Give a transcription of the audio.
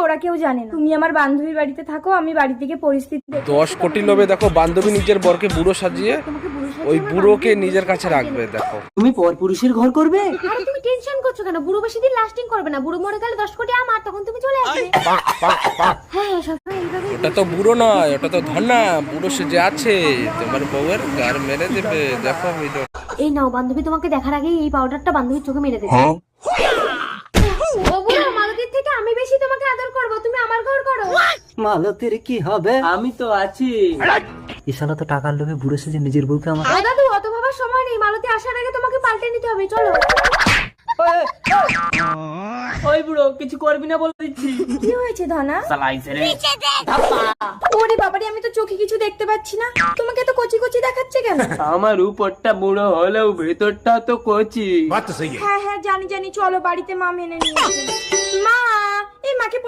ওরা কেউ জানে না। তুমি আমার বান্ধবীর বাড়িতে থাকো, আমি বাড়ি থেকে পরিস্থিতি 10 কোটি লোভে দেখো বান্ধবী নিজের বরকে বুড়ো সাজিয়ে ওই বুড়োকে নিজের কাছে রাখবে। দেখো তুমি পরপুরুষের ঘর করবে? আরে তুমি টেনশন করছো কেন? বুড়ো বেশি দিন লাস্টিং করবে না। বুড়ো মরে গেলে 10 কোটি আমার, তখন তুমি চলে আসবে। হ্যাঁ সবসময় এইভাবে। ওটা তো বুড়ো নয়, ওটা তো ধন্না। বুড়ো সেজে আছে, তোমার বউয়ের গার মেরে দেবে। দেখো ভিডিও। এই নাও, বান্ধবী তোমাকে দেখার আগে এই পাউডারটা বান্ধবীর চোখে মেরে দেবে। ও বুড়ো, মালতীর থেকে আমি বেশি তোমাকে আদর করব, তুমি আমার ঘর করো। মালতীর কি হবে? আমি তো আছি। ইশালা তো টাকার লোভে বুড়ো সেজে নিজের বউকে আমার। ও দাদু, অত ভাবার সময় নেই। মালতী আসার আগে তোমাকে পাল্টে নিতে হবে, চলো। ওই বুড়ো, কিছু করবি না বলে দিচ্ছি। কি হয়েছে ধনা? চালাইছে রে। ওরে বাবারে, আমি তো চোখে কিছু দেখতে পাচ্ছি না। তোমাকে তো কচি কচি দেখাচ্ছে কেন? আমার উপরটা বুড়ো হলেও ভেতরটা তো কচি। হ্যাঁ হ্যাঁ জানি জানি, চলো বাড়িতে মা মেনে নিয়েছে। মা, এই মাকে